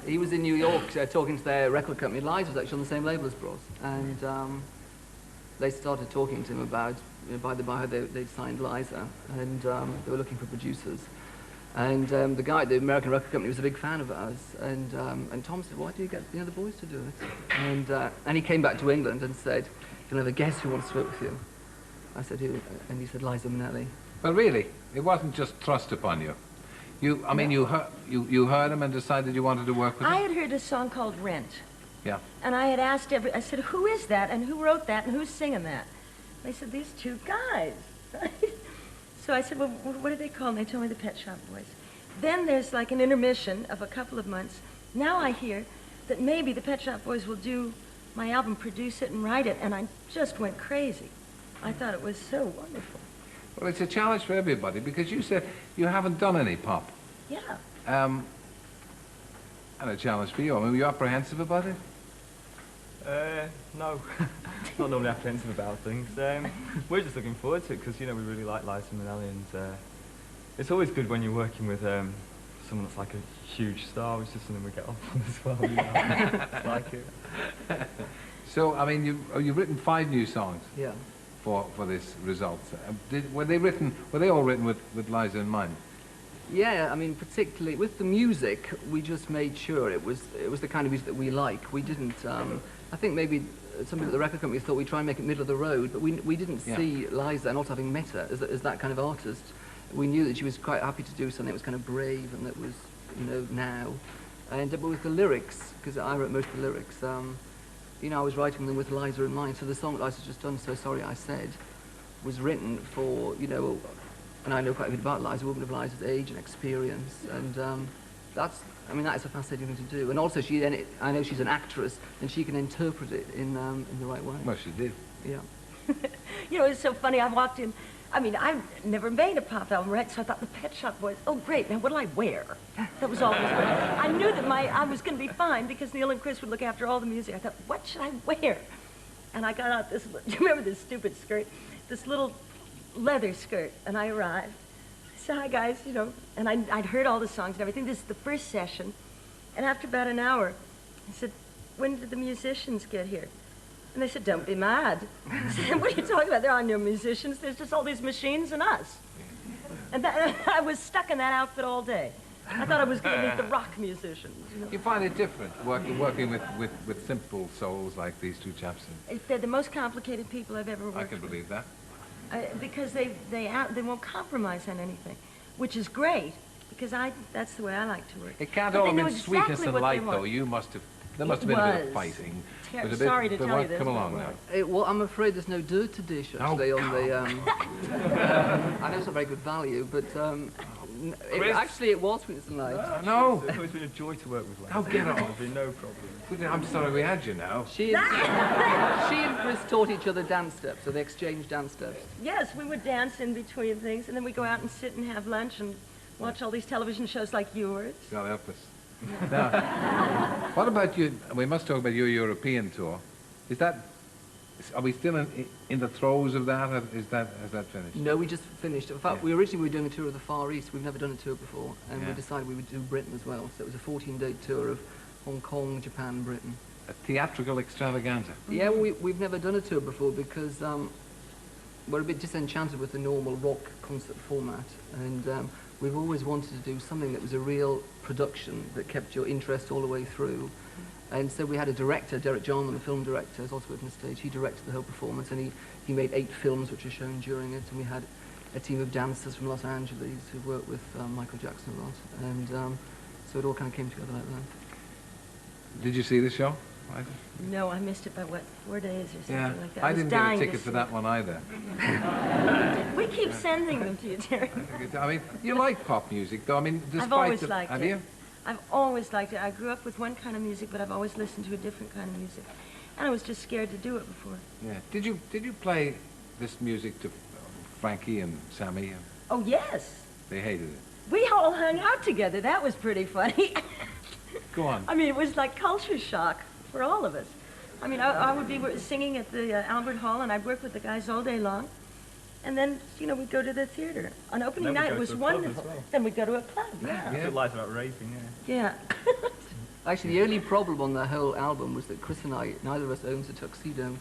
He was in New York talking to their record company. Liza was actually on the same label as Bros, and they started talking to him about, by the by, they'd signed Liza, and they were looking for producers. And the guy at the American record company was a big fan of ours, and Tom said, "Why do you get the boys to do it?" And he came back to England and said, "You'll never guess who wants to work with you." I said, "Who?" And he said, "Liza Minnelli." Well, really, it wasn't just thrust upon you. I mean, you heard him and decided you wanted to work with him? I had heard a song called Rent. Yeah. And I had asked I said, "Who is that? And who wrote that? And who's singing that?" They said, "These two guys." So I said, "Well, what are they called?" And they told me the Pet Shop Boys. Then there's like an intermission of a couple of months. Now I hear that maybe the Pet Shop Boys will do my album, produce it and write it, and I just went crazy. I thought it was so wonderful. Well, it's a challenge for everybody, because you said you haven't done any pop. Yeah. And a challenge for you. I mean, were you apprehensive about it? No. Not normally apprehensive about things. We're just looking forward to it, because, you know, we really like Liza Minnelli, and it's always good when you're working with someone that's like a huge star, which is something we get off on as well. You know? It's like it. So, I mean, you've written 5 new songs. Yeah. For this result. Were they all written with Liza in mind? Yeah, I mean, particularly with the music, we just made sure it was the kind of music that we like. We didn't. I think maybe some people at the record company thought we'd try and make it middle of the road, but we didn't see Liza, and also having met her as that kind of artist, we knew that she was quite happy to do something that was kind of brave and that was, you know, now. And but with the lyrics, because I wrote most of the lyrics. You know, I was writing them with Liza in mind, so the song that Liza's just done, So Sorry I Said, was written for, you know, and I know quite a bit about Liza, a woman of Liza's age and experience, and that's, I mean, that is a fascinating thing to do. And also, I know she's an actress, and she can interpret it in the right way. Well, she did. Yeah. You know, it's so funny, I walked in, I mean, I've never made a pop album, right? So I thought the Pet Shop Boys, oh great, now what'll I wear? That was all. I knew that I was going to be fine because Neil and Chris would look after all the music. I thought, what should I wear? And I got out this, do you remember this stupid skirt? This little leather skirt, and I arrived. I said, "Hi guys," you know, and I'd heard all the songs and everything. This is the first session. And after about an hour, I said, "When did the musicians get here?" And they said, "Don't be mad." I said, "What are you talking about? There are no musicians. There's just all these machines and us." And I was stuck in that outfit all day. I thought I was going to meet the rock musicians. You know? You find it different working with simple souls like these two chaps? They're the most complicated people I've ever worked with. I can believe that. Because they won't compromise on anything, which is great. Because that's the way I like to work. It can't all have been sweetness and light, though. There must have been a bit of fighting. Sorry to tell you this. Come along now. Well, I'm afraid there's no dirt to dish, actually, on the... I know it's not very good value, but actually it was sweetness and light. No. It's always been a joy to work with Liza. Oh, get off. There's been no problem. I'm sorry we had you now. She and Chris taught each other dance steps, so they exchanged dance steps. Yes, we would dance in between things, and then we'd go out and sit and have lunch and watch all these television shows like yours. God help us. Now, what about you? We must talk about your European tour. Are we still in the throes of that? Has that finished? No, we just finished. In fact, we originally were doing a tour of the Far East. We've never done a tour before, and we decided we would do Britain as well. So it was a 14-day tour of Hong Kong, Japan, Britain. A theatrical extravaganza. Yeah, we've never done a tour before because we're a bit disenchanted with the normal rock concert format, and we've always wanted to do something that was a real production that kept your interest all the way through. And so we had a director, Derek Jarman, the film director, is also with on stage. He directed the whole performance, and he made 8 films which are shown during it. And we had a team of dancers from Los Angeles who worked with Michael Jackson a lot. And so it all kind of came together like that. Did you see the show? No, I missed it by, 4 days or something like that. I didn't get a ticket for that one either. We keep sending them to you, Terry. I mean, you like pop music, though. I mean, despite I've always liked it. Have you? I've always liked it. I grew up with one kind of music, but I've always listened to a different kind of music. And I was just scared to do it before. Yeah. Did you play this music to Frankie and Sammy? Oh, yes. They hated it. We all hung out together. That was pretty funny. Go on. I mean, it was like culture shock for all of us. I mean, I would be singing at the Albert Hall, and I'd work with the guys all day long. And then, you know, we'd go to the theater. On opening night, it was wonderful. Well. Then we'd go to a club. Yeah. I feel like about raving, yeah. Yeah. Actually, the only problem on the whole album was that Chris and I, neither of us owns a tuxedo.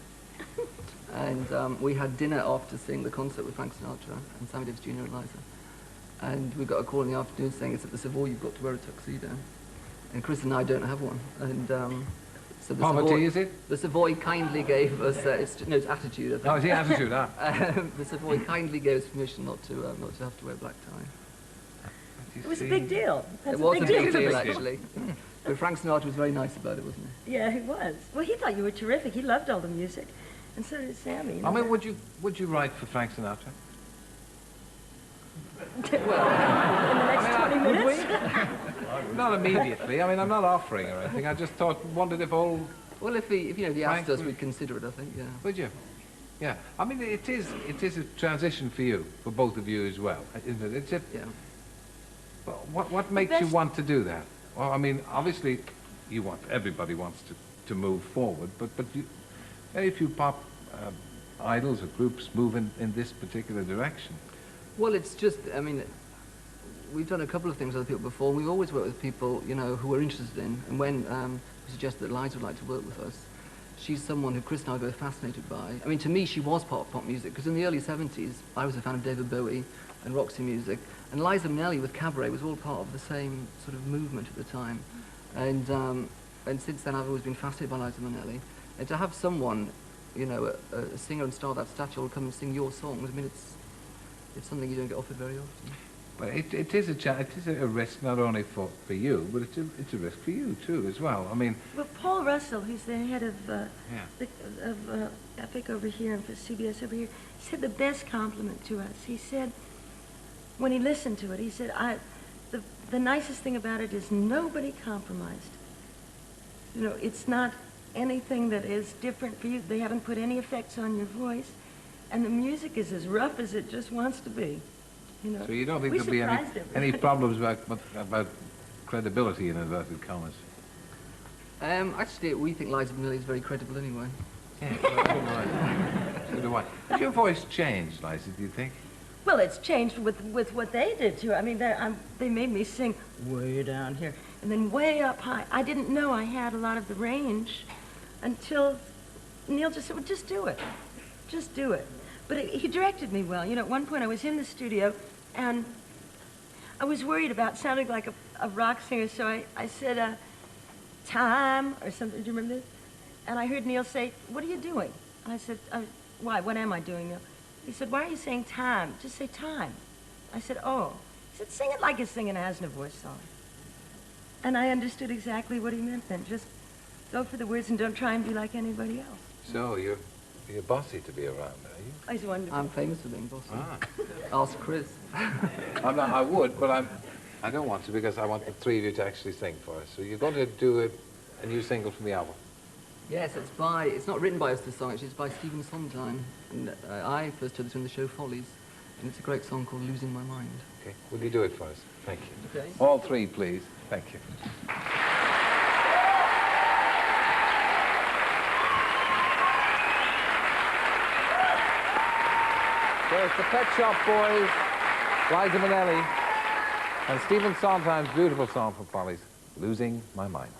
And we had dinner off to sing the concert with Frank Sinatra and Sammy Davis Jr. and Liza. And we got a call in the afternoon saying it's at the Savoy, you've got to wear a tuxedo. And Chris and I don't have one. And so the Poverty, Savoy, is it? The Savoy kindly gave us, it's attitude, I think. Oh, it's the attitude, ah. The Savoy kindly gave us permission not to have to wear a black tie. It was a big deal. That's It was a big deal, deal. actually. But Frank Sinatra was very nice about it, wasn't he? Yeah, he was. Well, he thought you were terrific. He loved all the music. And so did Sammy. You know? I mean, would you write for Frank Sinatra? In the next 20 minutes? Not immediately. I mean, I'm not offering or anything. I just wondered if all... Well, if he asked Frank us, we'd consider it, I think, yeah. Would you? Yeah. I mean, it is a transition for you, for both of you as well, isn't it? It's just, Yeah. well, what makes you want to do that? Well, I mean, obviously, everybody wants to move forward, but very few pop idols or groups move in this particular direction. Well, it's just, I mean, we've done a couple of things with other people before, and we've always worked with people, who we're interested in. And when we suggested that Liza would like to work with us, she's someone who Chris and I are both fascinated by. I mean, to me, she was part of pop music, because in the early 70s, I was a fan of David Bowie and Roxy music, and Liza Minnelli with Cabaret was all part of the same sort of movement at the time. And since then, I've always been fascinated by Liza Minnelli. And to have someone, a singer and star of that stature will come and sing your songs, I mean, it's something you don't get offered very often. But it is a risk not only for you, but it's a risk for you too as well. I mean, Well, Paul Russell, who's the head of Epic over here and for CBS over here, said the best compliment to us. He said, when he listened to it, he said, the nicest thing about it is nobody compromised. It's not anything that is different for you. They haven't put any effects on your voice, and the music is as rough as it just wants to be. So you don't think there'll be any problems about credibility in inverted commas? Actually, we think Liza Minnelli is very credible anyway. Yeah, so do I. Has your voice changed, Liza, do you think? Well, it's changed with what they did to it. I mean, they made me sing way down here and then way up high. I didn't know I had a lot of the range until Neil just said, well, just do it. Just do it. But he directed me well. At one point I was in the studio and I was worried about sounding like a rock singer, so I said, time, or something. Do you remember this? And I heard Neil say, what are you doing? And I said, why? What am I doing, Neil? He said, why are you saying time? Just say time. I said, oh. He said, sing it like you're singing an Aznavour song. And I understood exactly what he meant then. Just go for the words and don't try and be like anybody else. So you're bossy to be around, are you? Oh, he's wonderful. I'm famous for being bossy. Ah. Ask Chris. I would, but I don't want to because I want the three of you to actually sing for us. So you're going to do a new single from the album. Yes, it's not written by us, this song, actually, it's by Stephen Sondheim. And I first heard this in the show Follies, and it's a great song called Losing My Mind. Okay, will you do it for us? Thank you. Okay. All three, please. Thank you. There's the Pet Shop Boys, Liza Minnelli, and Stephen Sondheim's beautiful song from Follies, Losing My Mind.